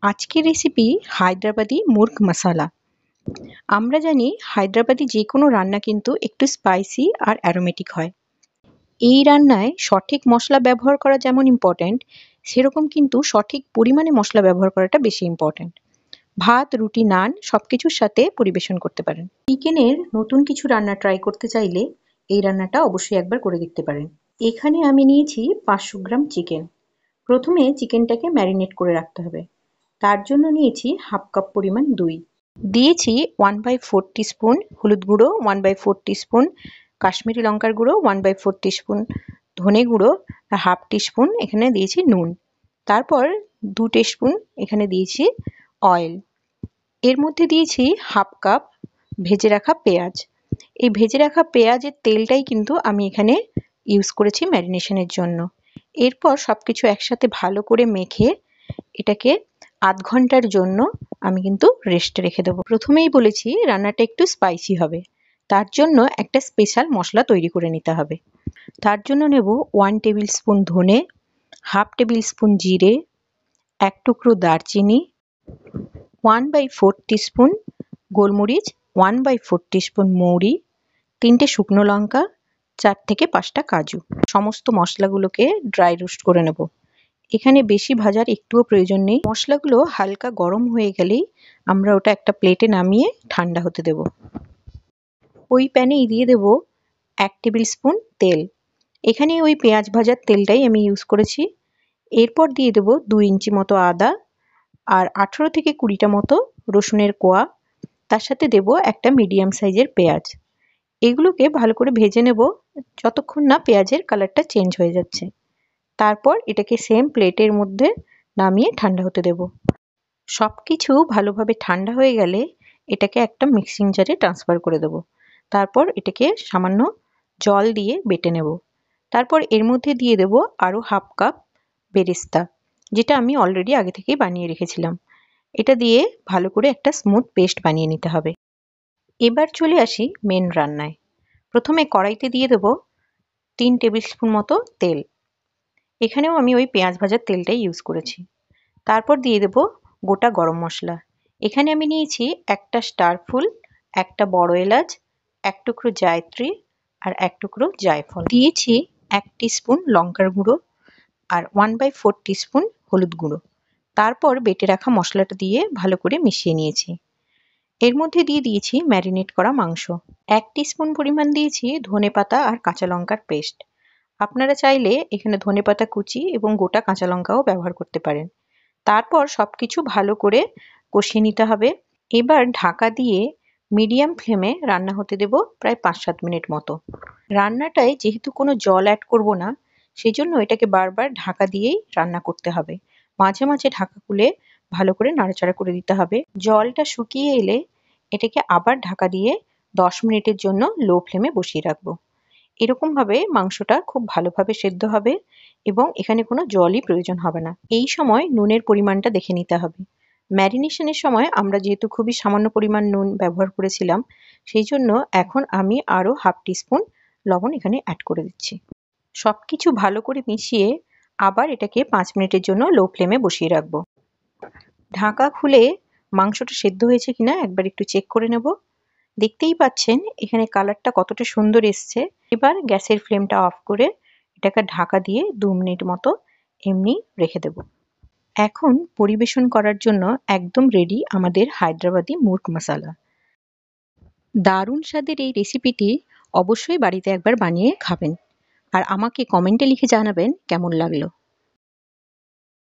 আজকের রেসিপি হায়দ্রাবাদি মুর্গ মশালা। আমরা জানি হায়দ্রাবাদি যে কোনো রান্না কিন্তু একটু স্পাইসি আর অ্যারোমেটিক হয়। এই রান্নায় সঠিক মশলা ব্যবহার করা যেমন ইম্পর্ট্যান্ট, সেরকম কিন্তু সঠিক পরিমাণে মশলা ব্যবহার করাটা বেশি ইম্পর্ট্যান্ট। ভাত, রুটি, নান সবকিছুর সাথে পরিবেশন করতে পারেন। চিকেনের নতুন কিছু রান্না ট্রাই করতে চাইলে এই রান্নাটা অবশ্যই একবার করে দেখতে পারেন। এখানে আমি নিয়েছি 500 গ্রাম চিকেন। প্রথমে চিকেনটাকে ম্যারিনেট করে রাখতে হবে। তার জন্য নিয়েছি হাফ কাপ পরিমাণ দই, দিয়েছি 1/4 টিস্পুন হলুদ গুঁড়ো, 1/4 টিস্পুন কাশ্মীরি লঙ্কার গুঁড়ো, 1/4 টিস্পুন ধনে গুঁড়ো আর হাফ টিস্পুন এখানে দিয়েছি নুন। তারপর 2 টিস্পুন এখানে দিয়েছি অয়েল। এর মধ্যে দিয়েছি হাফ কাপ ভেজে রাখা পেঁয়াজ। এই ভেজে রাখা পেঁয়াজের তেলটাই কিন্তু আমি এখানে ইউজ করেছি ম্যারিনেশনের জন্য। এরপর সবকিছু একসাথে ভালো করে মেখে এটাকে আধ ঘন্টার জন্য আমি কিন্তু রেস্টে রেখে দেবো। প্রথমেই বলেছি রান্নাটা একটু স্পাইসি হবে, তার জন্য একটা স্পেশাল মশলা তৈরি করে নিতে হবে। তার জন্য নেব 1 টেবিল স্পুন ধনে, হাফ টেবিল স্পুন জিরে, 1 টুকরো দারচিনি, 1/4 টিস্পুন গোলমরিচ, 1/4 টিস্পুন মৌরি, 3টে শুকনো লঙ্কা, 4 থেকে 5টা কাজু। সমস্ত মশলাগুলোকে ড্রাই রোস্ট করে নেব। এখানে বেশি ভাজার একটুও প্রয়োজন নেই। মশলাগুলো হালকা গরম হয়ে গেলেই আমরা ওটা একটা প্লেটে নামিয়ে ঠান্ডা হতে দেব। ওই প্যানেই দিয়ে দেব 1 টেবিল স্পুন তেল। এখানে ওই পেঁয়াজ ভাজার তেলটাই আমি ইউজ করেছি। এরপর দিয়ে দেব 2 ইঞ্চি মতো আদা আর 18 থেকে 20টা মতো রসুনের কোয়া। তার সাথে দেব একটা মিডিয়াম সাইজের পেঁয়াজ। এগুলোকে ভালো করে ভেজে নেব যতক্ষণ না পেঁয়াজের কালারটা চেঞ্জ হয়ে যাচ্ছে। তারপর এটাকে সেম প্লেটের মধ্যে নামিয়ে ঠান্ডা হতে দেব। সব কিছু ভালোভাবে ঠান্ডা হয়ে গেলে এটাকে একটা মিক্সিং জারে ট্রান্সফার করে দেব। তারপর এটাকে সামান্য জল দিয়ে বেটে নেব। তারপর এর মধ্যে দিয়ে দেব আরও হাফ কাপ বেরেস্তা, যেটা আমি অলরেডি আগে থেকেই বানিয়ে রেখেছিলাম। এটা দিয়ে ভালো করে একটা স্মুথ পেস্ট বানিয়ে নিতে হবে। এবার চলে আসি মেন রান্নায়। প্রথমে কড়াইতে দিয়ে দেব 3 টেবিল স্পুন মতো তেল। এখানেও আমি ওই পেঁয়াজ ভাজার তেলটাই ইউজ করেছি। তারপর দিয়ে দেব গোটা গরম মশলা। এখানে আমি নিয়েছি একটা স্টার ফুল, একটা বড় এলাচ, 1 টুকরো জায়ত্রী আর 1 টুকরো জায়ফল। দিয়েছি 1 টিস্পুন লঙ্কার গুঁড়ো আর 1/4 টিস্পুন হলুদ গুঁড়ো। তারপর বেটে রাখা মশলাটা দিয়ে ভালো করে মিশিয়ে নিয়েছি। এর মধ্যে দিয়ে দিয়েছি ম্যারিনেট করা মাংস। 1 টিস্পুন পরিমাণ দিয়েছি ধনেপাতা আর কাঁচা লঙ্কার পেস্ট। আপনারা চাইলে এখানে ধনেপাতা কুচি এবং গোটা কাঁচা লঙ্কাও ব্যবহার করতে পারেন। তারপর সবকিছু ভালো করে কষিয়ে নিতে হবে। এবার ঢাকা দিয়ে মিডিয়াম ফ্লেমে রান্না হতে দেব প্রায় 5-7 মিনিট মতো। রান্নাটায় যেহেতু কোনো জল অ্যাড করব না, সেই জন্য এটাকে বারবার ঢাকা দিয়েই রান্না করতে হবে। মাঝে মাঝে ঢাকা খুলে ভালো করে নাড়াচাড়া করে দিতে হবে। জলটা শুকিয়ে এলে এটাকে আবার ঢাকা দিয়ে 10 মিনিটের জন্য লো ফ্লেমে বসিয়ে রাখবো। এরকমভাবে মাংসটা খুব ভালোভাবে সেদ্ধ হবে এবং এখানে কোনো জলই প্রয়োজন হবে না। এই সময় নুনের পরিমাণটা দেখে নিতে হবে। ম্যারিনেশনের সময় আমরা যেহেতু খুবই সামান্য পরিমাণ নুন ব্যবহার করেছিলাম, সেই জন্য এখন আমি আরও হাফ টিস্পুন লবণ এখানে অ্যাড করে দিচ্ছি। সব কিছু ভালো করে মিশিয়ে আবার এটাকে 5 মিনিটের জন্য লো ফ্লেমে বসিয়ে রাখবো। ঢাকা খুলে মাংসটা সেদ্ধ হয়েছে কিনা একবার একটু চেক করে নেব। দেখতেই পাচ্ছেন এখানে কালারটা কতটা সুন্দর এসছে। এবার গ্যাসের ফ্লেমটা অফ করে এটাকে ঢাকা দিয়ে 2 মিনিট মতো এমনি রেখে দেব। এখন পরিবেশন করার জন্য একদম রেডি আমাদের হায়দ্রাবাদি মুর্গ মশালা। দারুণ স্বাদের এই রেসিপিটি অবশ্যই বাড়িতে একবার বানিয়ে খাবেন আর আমাকে কমেন্টে লিখে জানাবেন কেমন লাগলো।